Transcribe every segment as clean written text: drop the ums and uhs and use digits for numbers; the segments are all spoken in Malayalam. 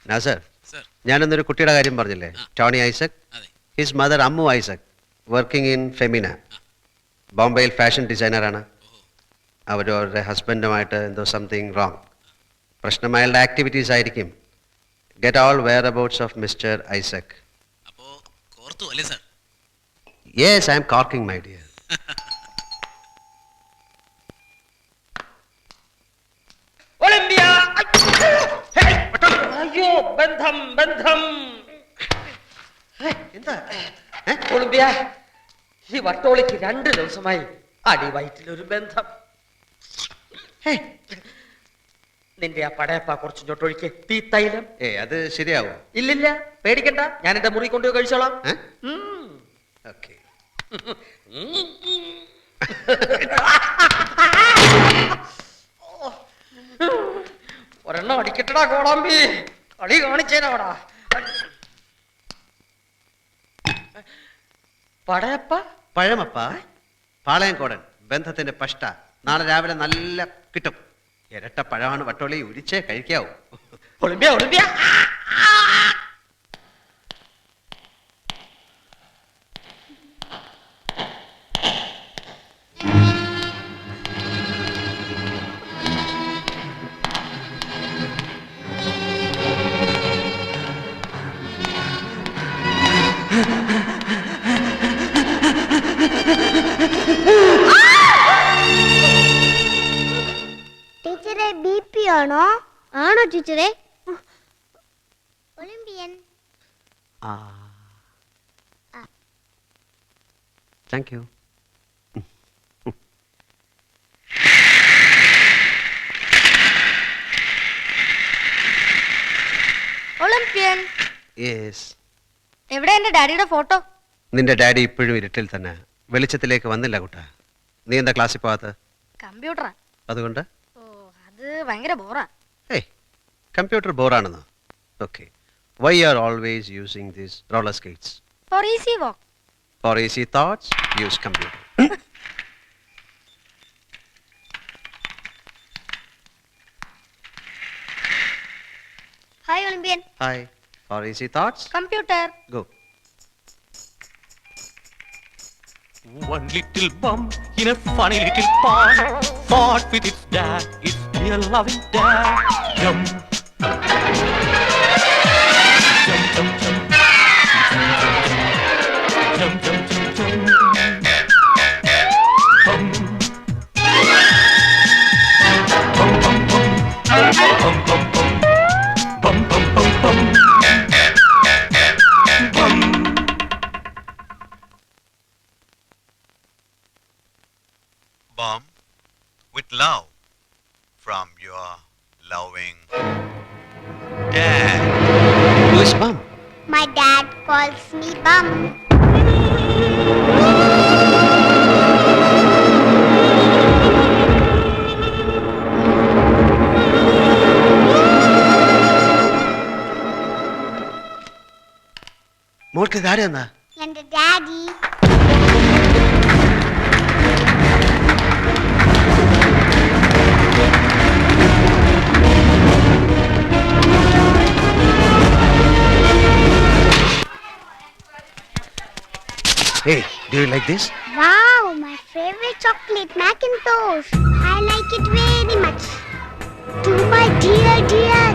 നാസർ, ഞാനൊന്നൊരു കുട്ടിയുടെ കാര്യം പറഞ്ഞില്ലേ, Tony Isaac. His mother Ammu Isaac, working in Femina, ബോംബെയിൽ ഫാഷൻ ഡിസൈനറാണ്. അവരുടെ ഹസ്ബൻഡുമായിട്ട് എന്തോ സംതിങ് റോങ്. പ്രശ്നം അയാളുടെ ആക്ടിവിറ്റീസ് ആയിരിക്കും. Get all whereabouts of mister Isaac. Yes, I am corking my dear. അയ്യോ, ബന്ധം ബന്ധം. എന്താ ഒളിമ്പിയ, ഈ വട്ടോളിക്ക് 2 ദിവസമായി അടിവയറ്റിലൊരു ബന്ധം. നിന്റെ ആ പടയപ്പ കുറച്ചിങ്ങോട്ടൊഴിക്ക് തീത്തൈലം. അത് ശരിയാവും. ഇല്ലില്ല, പേടിക്കണ്ട, ഞാൻ എന്റെ മുറി കൊണ്ടുപോയി കഴിച്ചോളാം. ഓക്കെ. ഒരെണ്ണം അടിക്കട്ടടാ കോളാമ്പി, കളി കാണിച്ചേനാടാ. പടയപ്പ പഴമപ്പ, പാളയംകോടൻ, ബന്ധത്തിന്റെ പഷ്ട. നാളെ രാവിലെ നല്ല കിട്ടും. ഇരട്ട പഴമാണ് വട്ടോളി, ഉരിച്ചേ കഴിക്കാവൂ. Olympia Olympia. ടീച്ചറെ ബിപി ആണോ? ആണോ ടീച്ചറെ? Olympian. Thank you. Olympian. Yes. എവിടെ എന്റെ ഡാഡിയുടെ ഫോട്ടോ? നിന്റെ ഡാഡി ഇപ്പോഴും ഇരുട്ടിൽ തന്നെ, വെളിച്ചത്തിലേക്ക് വന്നില്ല കുട്ടാ. നീ എന്താ ക്ലാസ്സിൽ പോകാത്ത? കമ്പ്യൂട്ടറാ. അതുകൊണ്ട്? ഓ, അത് ഭയങ്കര ബോറാ. കമ്പ്യൂട്ടർ ബോറാണെന്നോ? Okay. Why are always using these roller skates? For easy walk. For easy thoughts use computer. Hi Olympian. Hi. For easy thoughts computer. Go. One little bump in a funny little pond fought with its dad, its dear loving dad. Jump, jump, jump, jump, jump, jump, jump, jump. Bum, bum, bum, bum, bum, bum, bum, bum, bum, bum, bum, bum. Bum with love from your loving dad. Who is Bum? My dad calls me Bum. മോൾക്ക് കാര്യം എന്നാ? എന്റെ daddy. Hey, do you like this? Wow, my favorite chocolate Macintosh. I like it very much. To my dear dear.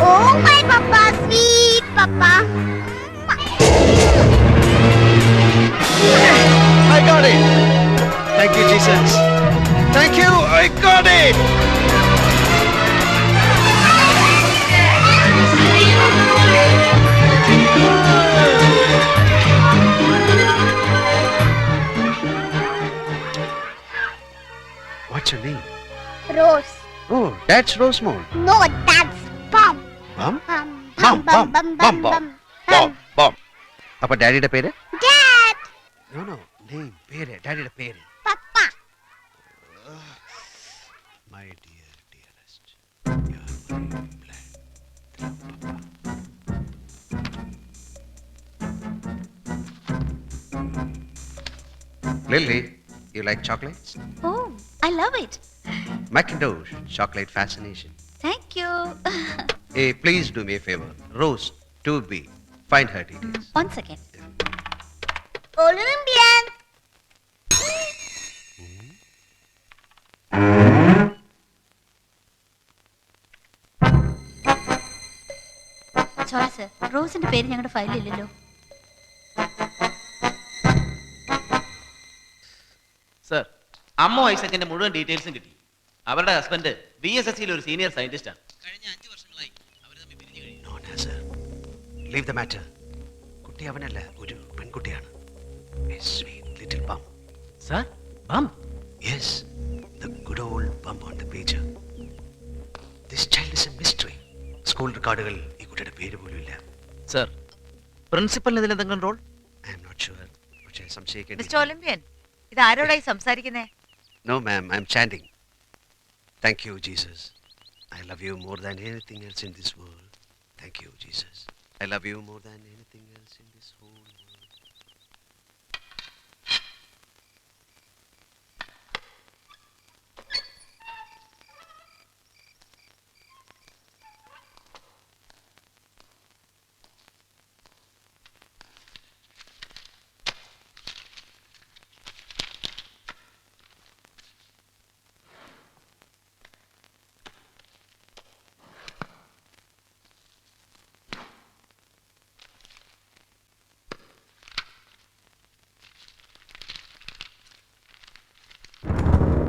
Oh my papa, sweet papa. I got it. Thank you, Jesus. Thank you. I got it. What's your name? Rose. Oh, that's Rosemont. No, that's Bum. Bum? Bum, bum, bum, bum, bum, bum. Bum. Appa daddy da pere? Dad. No. Name, pere. Daddy da pere. Papa. My dearest. You're my blood. Lily, you like chocolates? Oh, I love it. Macintosh, chocolate fascination. Thank you. Hey, please do me a favor. Rose, 2B. Find her details. 1 second. Olympian. Sorry sir, റോസിന്റെ പേര് ഞങ്ങളുടെ ഫയലിലില്ലല്ലോ. സർ, അമ്മ ഐസക്കിന്റെ മുഴുവൻ ഡീറ്റെയിൽസും കിട്ടി. അവരുടെ ഹസ്ബൻഡ് VSSCയിൽ ഒരു സീനിയർ സയന്റിസ്റ്റ് ആണ്. കഴിഞ്ഞ 5 വർഷങ്ങളായി അവർ തമ്മിൽ പിരിഞ്ഞു കഴിഞ്ഞു. No, no, sir. Leave the matter. കുട്ടി അവനല്ല, ഒരു പെൺകുട്ടിയാണ്. A sweet little bum. Sir, bum? Yes, the good old bum on the pager. This child is a mystery. School റെക്കോർഡുകൾ ഈ കുട്ടിയുടെ പേര് പോലും ഇല്ല. സർ, പ്രിൻസിപ്പലിന് ഇതിൽ എന്തെങ്കിലും role? I am not sure. പക്ഷേ മിസ്റ്റർ സംശയിക്കേണ്ടി. ഒളിമ്പ്യൻ, ഇത് ആരോടായി സംസാരിക്കുന്നേ? No, ma'am, I am chanting. Thank you, Jesus. I love you more than anything else in this world. Thank you, Jesus. I love you more than anything else in this whole world.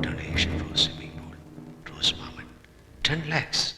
Donation for swimming pool. Rose Maman. 10 lakhs.